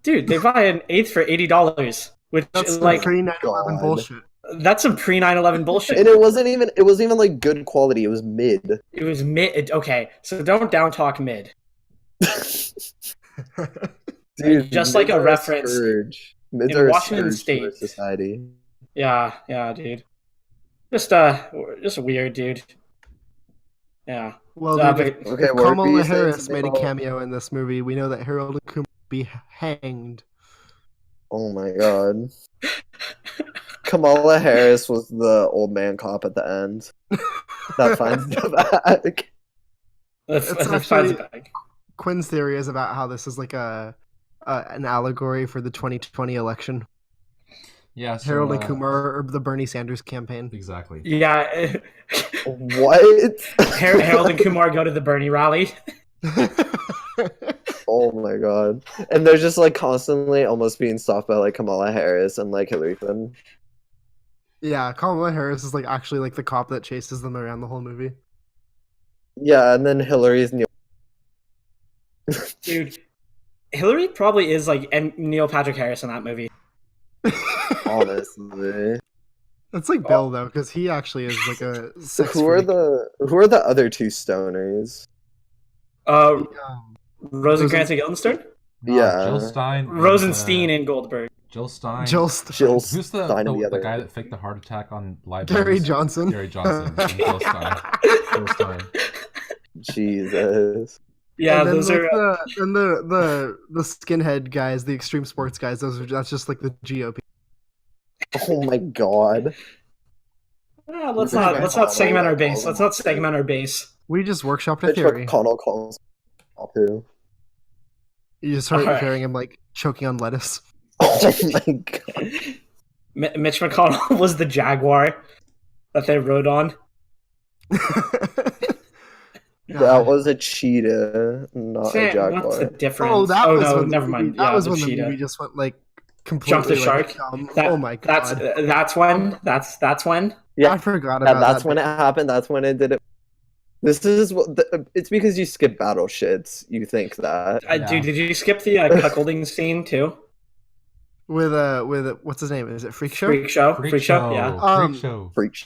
Dude, they buy an eighth for $80, which That's is the like pre 9/11 God. bullshit. That's some pre 9/11 bullshit. And it wasn't even like good quality. It was mid. It was mid. Okay, so don't down talk mid. Dude, Just like a reference scourge. Mids in are a Washington scourge to our State. society. Yeah, dude. Just weird, dude. Yeah. Well, Uh, dude, but- Okay, if what were Kamala you saying, Harris made a Samuel? cameo in this movie, we know that Harold and Kumar will be hanged. Oh my god. Kamala Harris was the old man cop at the end. That finds the bag. That's It's finds actually- it back. Quinn's theory is about how this is like an allegory for the 2020 election. Yeah, so, Harold and Kumar, or the Bernie Sanders campaign. Exactly. Yeah. What? Harold and Kumar go to the Bernie rally. Oh my god. And they're just like constantly almost being stopped by like Kamala Harris and like Hillary Clinton. Yeah, Kamala Harris is like actually like the cop that chases them around the whole movie. Yeah, and then Hillary's Neil. Dude, Hillary probably is like Neil Patrick Harris in that movie. Honestly. It's like Bill though, because he actually is like a sex Who are freak. the other two stoners? Rosencrantz and Guildenstern? No, Yeah. Jill Stein. Rosenstein and Goldberg. Jill Stein. Jill Jill Who's the Stein and the the other. guy that faked the heart attack on live? Gary news? Johnson. Gary Johnson. And Jill Stein. Jill Stein. Jesus. Yeah, and then those like, are. the skinhead guys, the extreme sports guys. That's just like the GOP. Oh my god. Let's Okay. not segment our base. Let's not segment our base. We just workshopped a Mitch theory. McConnell calls Apu. You just start Alright. hearing him like choking on lettuce. Oh my god. Mitch McConnell was the Jaguar that they rode on. That was a cheetah, not a Sam, jaguar. what's the difference? Oh, that was no, when never the mind. movie, that Yeah, was the when the cheetah. movie just went like completely Jump the like, shark? dumb. That- Oh my god! That's when. That's when. Yeah, I forgot yeah, about that's that. when it happened. That's when it did it. This is what. It's because you skip battle shits. You think that. Yeah. Dude, did you skip the cuckolding scene too? with what's his name? Is it Freak Show? Freak show. Freak show. Yeah. Freak show. Freak. sh-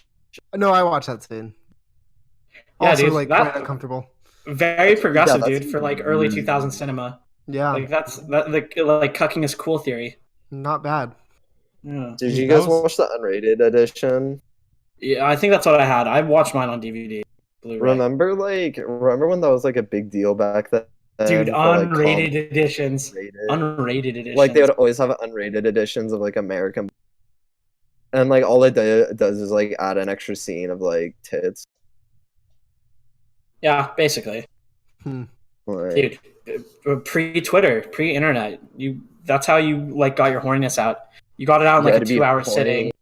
No, I watched that scene. Yeah, Also, dude, like that- quite uncomfortable. Very progressive, that's- dude, for like early 2000 cinema. Yeah, Like that's like cucking is cool theory. not bad. Yeah. Did you That guys was- watch the unrated edition? Yeah, I think that's what I had. I watched mine on DVD. Blu-ray. Remember when that was like a big deal back then? Dude, for, like, unrated editions. rated. Unrated editions. Like they would always have unrated editions of like American, and like all it does is like add an extra scene of like tits. Yeah, basically. Like, Dude, pre-Twitter, pre-internet, that's how you like got your horniness out. You got it out in You like had a to be 2-hour horny. sitting.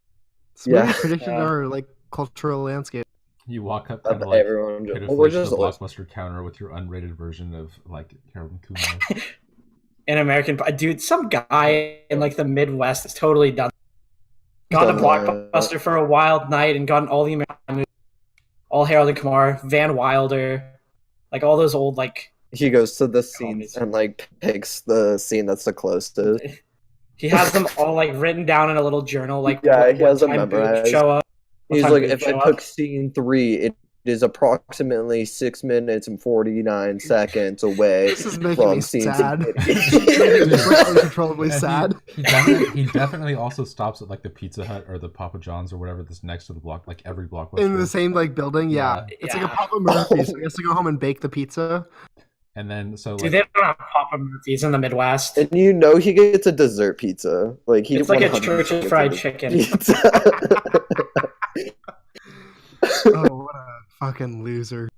So maybe Yeah. predicted Yeah. our like cultural landscape. You walk up of kind of like everyone. Well, pitifully we're to the just like, Blockbuster counter with your unrated version of like Harold and Kumar. In American, dude, some guy in like the Midwest is totally done. Got a Done Blockbuster for a wild night and gotten all the American movies, all Harold and Kumar, Van Wilder, like all those old like. he goes to the scenes Comedies. and like picks the scene that's the closest. He has them all like written down in a little journal, like Yeah, he has them time boobs memorized. show up. what He's time like, boobs if I show took up. scene 3, it is approximately 6 minutes and 49 seconds away This is making from me scene sad. 3. It's like uncontrollably And sad. he definitely also stops at like the Pizza Hut or the Papa John's or whatever that's next to the block, like every Blockbuster. In the same like building, yeah. Yeah. It's like Yeah. a Papa Murphy's. So he has to go home and bake the pizza. And then so Dude, like they don't have Papa Murphy's in the Midwest. And you know he gets a dessert pizza. Like he It's like a 100% Church's gets fried a chicken. pizza. Oh, what a fucking loser.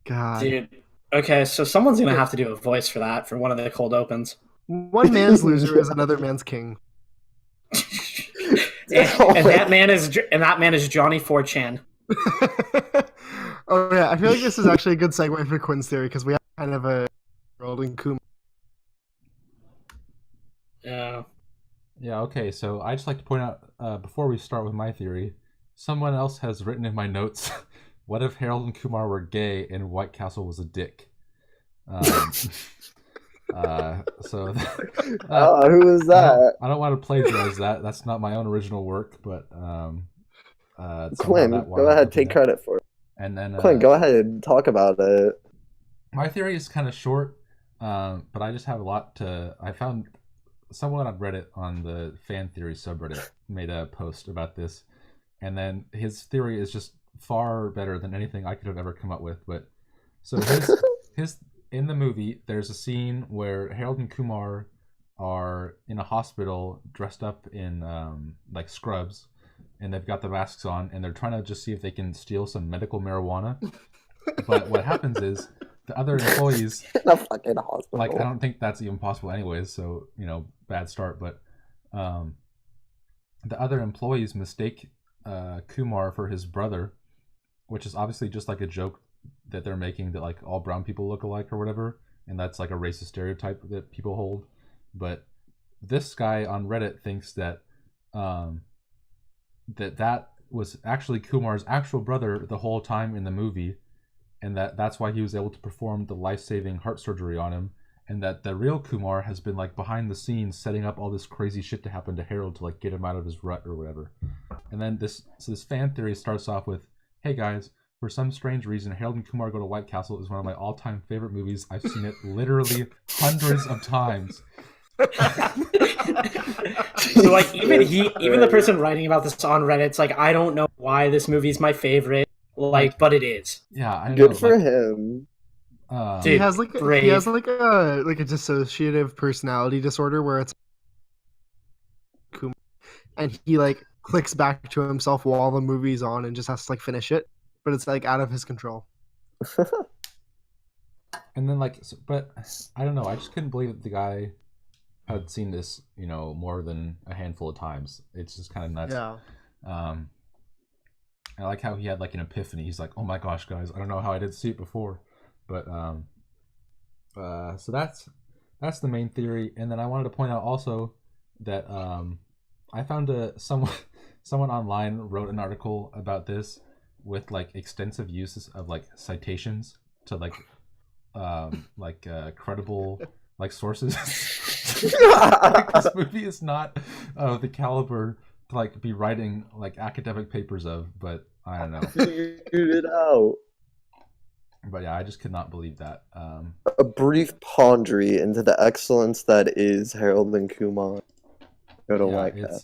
God. Dude. Okay, so someone's gonna have to do a voice for that for one of the cold opens. One man's loser is another man's king. and that man is Johnny 4chan. Oh yeah, I feel like this is actually a good segue for Quinn's theory because we have kind of a Harold and Kumar. Yeah. yeah, okay, so I just like to point out before we start with my theory, someone else has written in my notes, what if Harold and Kumar were gay and White Castle was a dick? So Who is that? I don't want to plagiarize that. That's not my own original work, but somehow Quinn, that go wound up ahead, in take there. credit for it. And then Quinn, go ahead, talk about it. my theory is kind of short, but I just have a lot to. I found someone on Reddit on the fan theory subreddit made a post about this, and then his theory is just far better than anything I could have ever come up with. But so his in the movie, there's a scene where Harold and Kumar are in a hospital dressed up in like scrubs, and they've got the masks on, and they're trying to just see if they can steal some medical marijuana. But what happens is the other employees, In a fucking hospital. like, I don't think that's even possible anyways, so, you know, bad start. But the other employees mistake Kumar for his brother, which is obviously just like a joke that they're making, that like all brown people look alike or whatever, and that's like a racist stereotype that people hold. But this guy on Reddit thinks that that was actually Kumar's actual brother the whole time in the movie, and that's why he was able to perform the life-saving heart surgery on him, and that the real Kumar has been like behind the scenes setting up all this crazy shit to happen to Harold to like get him out of his rut or whatever. And then this fan theory starts off with, "Hey guys, for some strange reason, Harold and Kumar Go to White Castle is one of my all-time favorite movies. I've seen it literally hundreds of times." So like even the person writing about this on Reddit, it's like, I don't know why this movie is my favorite, like, but it is. Yeah, I know. Good for like, him. Dude, He has like brave. he has like a dissociative personality disorder where it's Kumar, and he like clicks back to himself while the movie's on and just has to like finish it, but it's like out of his control. And then like, but I don't know. I just couldn't believe that the guy had seen this, you know, more than a handful of times. It's just kind of nuts. Yeah. I like how he had like an epiphany. He's like, "Oh my gosh, guys, I don't know how I didn't see it before." But so that's the main theory. And then I wanted to point out also that I found someone online wrote an article about this with like extensive uses of like citations to like credible like sources. Like, this movie is not the caliber to like be writing like academic papers of, but I don't know. Figured it out. But yeah, I just could not believe that. A brief pondering into the excellence that is Harold and Kumar. Go to White Castle.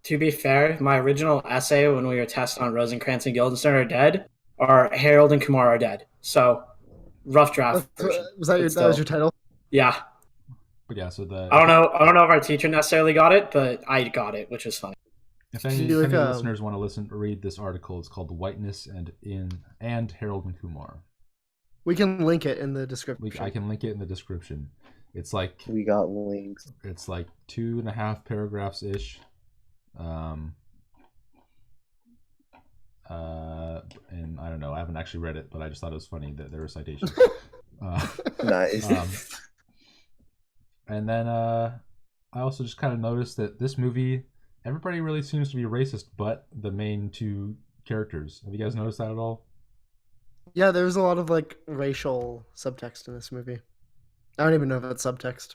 To be fair, my original essay when we were testing on Rosencrantz and Guildenstern are dead, or Harold and Kumar are dead. So, rough draft. Was that was your title? Yeah. But yeah, so I don't know if our teacher necessarily got it, but I got it, which was funny. If any listeners want to read this article, it's called "Whiteness and Harold and Kumar." We can link it in the description. I can link it in the description. It's like We got links. it's like 2.5 paragraphs ish. And I don't know. I haven't actually read it, but I just thought it was funny that there were citations. Nice. And then I also just kind of noticed that this movie, everybody really seems to be racist, but the main two characters. Have you guys noticed that at all? Yeah, there's a lot of like racial subtext in this movie. I don't even know if that's subtext.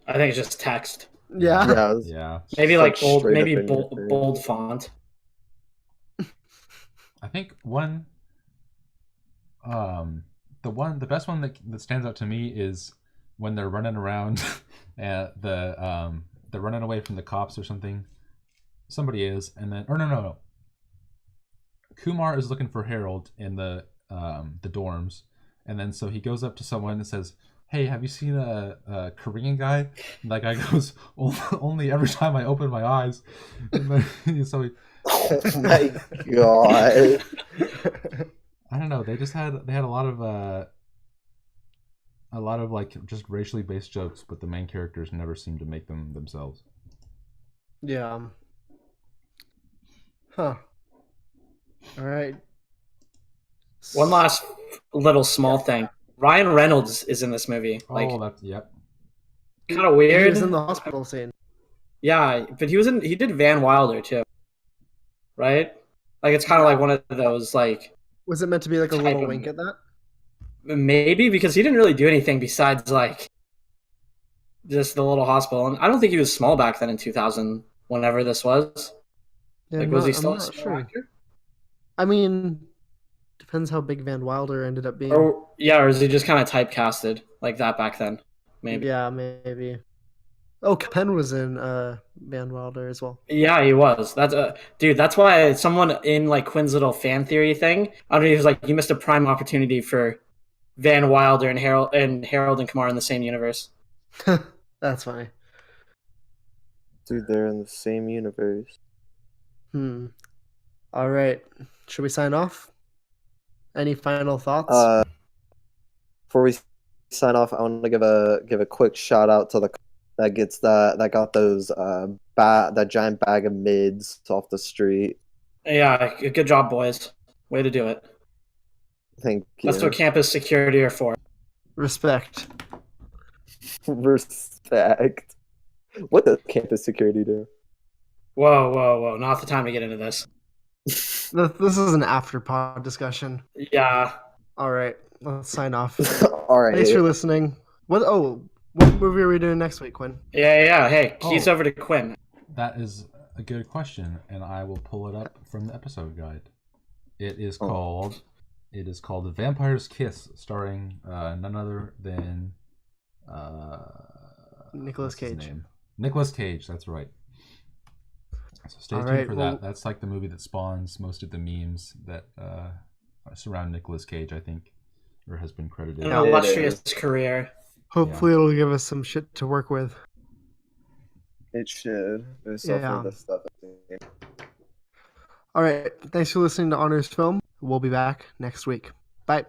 I think it's just text. Yeah. Yeah. Yeah. Maybe like bold, straight up maybe in your face. bold font. I think the best one that stands out to me is when they're running around and they're running away from the cops or something. Somebody is, and then no. Kumar is looking for Harold in the dorms, and then so he goes up to someone and says, "Hey, have you seen a Korean guy?" And that guy goes, "Only every time I open my eyes." And then, so Oh my god. I don't know. They had a lot of like just racially based jokes, but the main characters never seem to make them themselves. Yeah. Huh. All right. One last little small thing. Ryan Reynolds is in this movie. Like, That's yep. kind of He weird. was in the hospital scene. Yeah, but he did Van Wilder too. Right? Like, it's kind of like one of those, like, Was it meant to be like a Type little of- wink at that? maybe because he didn't really do anything besides, like, just the little hospital. And I don't think he was small back then in 2000, whenever this was. Yeah, Like, was he I'm still a not small sure. actor? I mean, depends how big Van Wilder ended up being. Or is he just kind of typecasted like that back then? Maybe. Yeah, maybe. Oh, Penn was in Van Wilder as well. Yeah, he was. That's dude. That's why someone in like Quinn's little fan theory thing, I don't know, he was like, you missed a prime opportunity for Van Wilder and Harold and Kumar in the same universe. That's funny. Dude, they're in the same universe. All right. Should we sign off? Any final thoughts? Before we sign off, I want to give a quick shout out to the that got those that giant bag of mids off the street. Yeah, good job, boys. Way to do it. Thank you. That's what campus security are for. Respect. Respect. What does campus security do? Whoa. Not the time to get into this. This is an after pod discussion. Yeah. All right. Let's sign off. All right. Thanks for listening. What movie are we doing next week, Quinn? Yeah. Hey, keys Oh. over to Quinn. That is a good question, and I will pull it up from the episode guide. It is called The Vampire's Kiss, starring none other than Nicolas what's his Cage. name? Nicolas Cage, that's right. So stay All tuned right, for well- that. That's like the movie that spawns most of the memes that surround Nicolas Cage, I think, or has been credited. An Yeah. illustrious career. Hopefully, it'll give us some shit to work with. It should. There's stuff Yeah. for this stuff. All right. Thanks for listening to Honors Film. We'll be back next week. Bye.